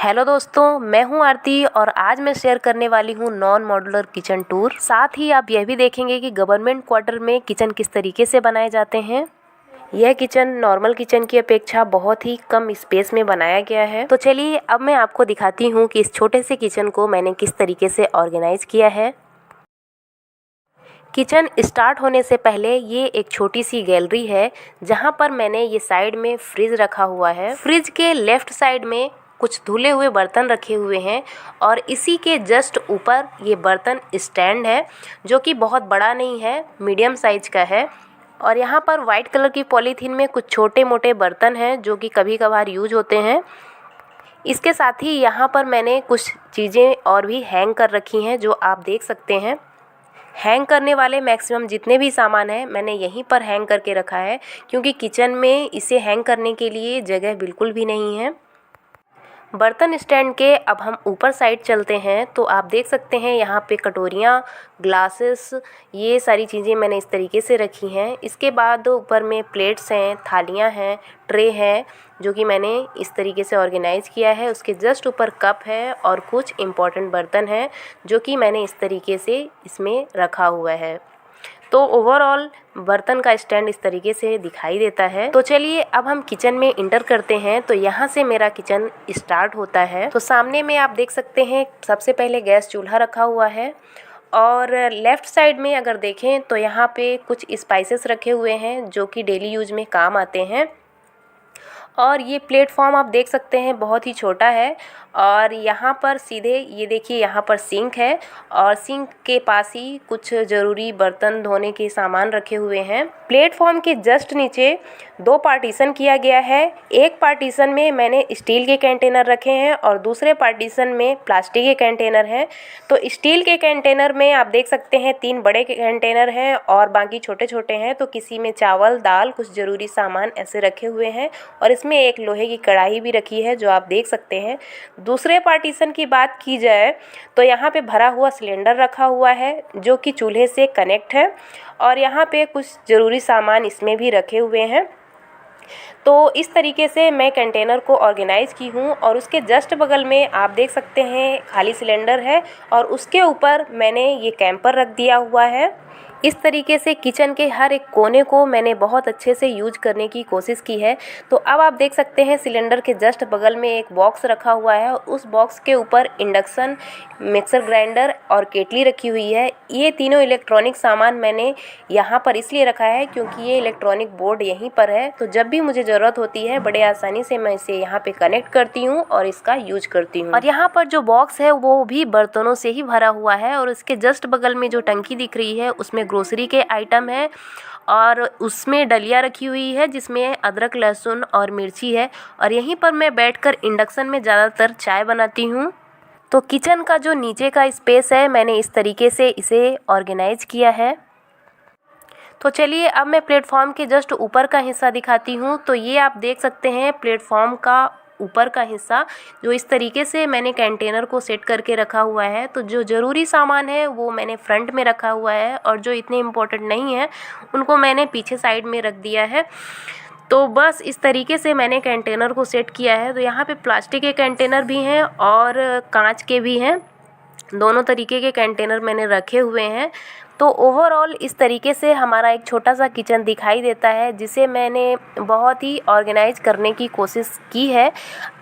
Hello दोस्तों, मैं हूं आरती और आज मैं शेयर करने वाली हूं नॉन मॉड्यूलर किचन टूर। साथ ही आप यह भी देखेंगे कि गवर्नमेंट क्वार्टर में किचन किस तरीके से बनाए जाते हैं। यह किचन नॉर्मल किचन की अपेक्षा बहुत ही कम स्पेस में बनाया गया है। तो चलिए अब मैं आपको दिखाती हूं कि इस छोटे से किचन को मैंने किस तरीके से ऑर्गेनाइज किया है। किचन स्टार्ट होने से पहले ये एक छोटी सी गैलरी है जहाँ पर मैंने ये साइड में फ्रिज रखा हुआ है। फ्रिज के लेफ्ट साइड में कुछ धुले हुए बर्तन रखे हुए हैं और इसी के जस्ट ऊपर ये बर्तन स्टैंड है जो कि बहुत बड़ा नहीं है, मीडियम साइज का है। और यहाँ पर वाइट कलर की पॉलीथीन में कुछ छोटे मोटे बर्तन हैं जो कि कभी कभार यूज होते हैं। इसके साथ ही यहाँ पर मैंने कुछ चीज़ें और भी हैंग कर रखी हैं जो आप देख सकते हैं। हैंग करने वाले मैक्सिमम जितने भी सामान हैं मैंने यहीं पर हैंग करके रखा है क्योंकि किचन में इसे हैंग करने के लिए जगह बिल्कुल भी नहीं है। बर्तन स्टैंड के अब हम ऊपर साइड चलते हैं तो आप देख सकते हैं यहाँ पे कटोरियाँ, ग्लासेस, ये सारी चीज़ें मैंने इस तरीके से रखी हैं। इसके बाद ऊपर में प्लेट्स हैं, थालियाँ हैं, ट्रे है जो कि मैंने इस तरीके से ऑर्गेनाइज़ किया है। उसके जस्ट ऊपर कप है और कुछ इम्पॉर्टेंट बर्तन हैं जो कि मैंने इस तरीके से इसमें रखा हुआ है। तो ओवरऑल बर्तन का स्टैंड इस तरीके से दिखाई देता है। तो चलिए अब हम किचन में इंटर करते हैं। तो यहाँ से मेरा किचन स्टार्ट होता है। तो सामने में आप देख सकते हैं सबसे पहले गैस चूल्हा रखा हुआ है और लेफ़्ट साइड में अगर देखें तो यहाँ पे कुछ स्पाइसेस रखे हुए हैं जो कि डेली यूज में काम आते हैं। और ये प्लेटफॉर्म आप देख सकते हैं बहुत ही छोटा है और यहाँ पर सीधे ये देखिए यहाँ पर सिंक है और सिंक के पास ही कुछ ज़रूरी बर्तन धोने के सामान रखे हुए हैं। प्लेटफॉर्म के जस्ट नीचे दो पार्टीशन किया गया है। एक पार्टीशन में मैंने स्टील के कंटेनर रखे हैं और दूसरे पार्टीशन में प्लास्टिक के कंटेनर हैं। तो स्टील के कंटेनर में आप देख सकते हैं 3 बड़े कंटेनर हैं और बाकी छोटे छोटे हैं। तो किसी में चावल, दाल, कुछ ज़रूरी सामान ऐसे रखे हुए हैं और इसमें एक लोहे की कढ़ाई भी रखी है जो आप देख सकते हैं। दूसरे पार्टीशन की बात की जाए तो यहाँ पे भरा हुआ सिलेंडर रखा हुआ है जो कि चूल्हे से कनेक्ट है और यहाँ पे कुछ ज़रूरी सामान इसमें भी रखे हुए हैं। तो इस तरीके से मैं कंटेनर को ऑर्गेनाइज़ की हूँ और उसके जस्ट बगल में आप देख सकते हैं खाली सिलेंडर है और उसके ऊपर मैंने ये कैंपर रख दिया हुआ है। इस तरीके से किचन के हर एक कोने को मैंने बहुत अच्छे से यूज करने की कोशिश की है। तो अब आप देख सकते हैं सिलेंडर के जस्ट बगल में एक बॉक्स रखा हुआ है और उस बॉक्स के ऊपर इंडक्शन, मिक्सर ग्राइंडर और केटली रखी हुई है। ये तीनों इलेक्ट्रॉनिक सामान मैंने यहाँ पर इसलिए रखा है क्योंकि ये इलेक्ट्रॉनिक बोर्ड यहीं पर है। तो जब भी मुझे ज़रूरत होती है बड़े आसानी से मैं इसे यहाँ पे कनेक्ट करती हूँ और इसका यूज करती हूँ। और यहाँ पर जो बॉक्स है वो भी बर्तनों से ही भरा हुआ है और उसके जस्ट बगल में जो टंकी दिख रही है उसमें ग्रोसरी के आइटम है और उसमें डलिया रखी हुई है जिसमें अदरक, लहसुन और मिर्ची है। और यहीं पर मैं बैठकर इंडक्शन में ज़्यादातर चाय बनाती हूँ। तो किचन का जो नीचे का स्पेस है मैंने इस तरीके से इसे ऑर्गेनाइज किया है। तो चलिए अब मैं प्लेटफॉर्म के जस्ट ऊपर का हिस्सा दिखाती हूँ। तो ये आप देख सकते हैं प्लेटफॉर्म का ऊपर का हिस्सा जो इस तरीके से मैंने कंटेनर को सेट करके रखा हुआ है। तो जो ज़रूरी सामान है वो मैंने फ्रंट में रखा हुआ है और जो इतने इम्पोर्टेंट नहीं है उनको मैंने पीछे साइड में रख दिया है। तो बस इस तरीके से मैंने कंटेनर को सेट किया है। तो यहाँ पे प्लास्टिक के कंटेनर भी हैं और कांच के भी हैं, दोनों तरीके के कंटेनर मैंने रखे हुए हैं। तो ओवरऑल इस तरीके से हमारा एक छोटा सा किचन दिखाई देता है जिसे मैंने बहुत ही ऑर्गेनाइज करने की कोशिश की है।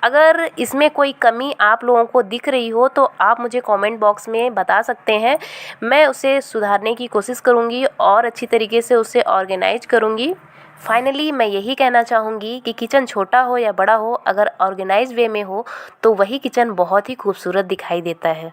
अगर इसमें कोई कमी आप लोगों को दिख रही हो तो आप मुझे कमेंट बॉक्स में बता सकते हैं, मैं उसे सुधारने की कोशिश करूँगी और अच्छी तरीके से उसे ऑर्गेनाइज करूँगी। फाइनली मैं यही कहना चाहूँगी कि किचन छोटा हो या बड़ा हो, अगर ऑर्गेनाइज वे में हो तो वही किचन बहुत ही खूबसूरत दिखाई देता है।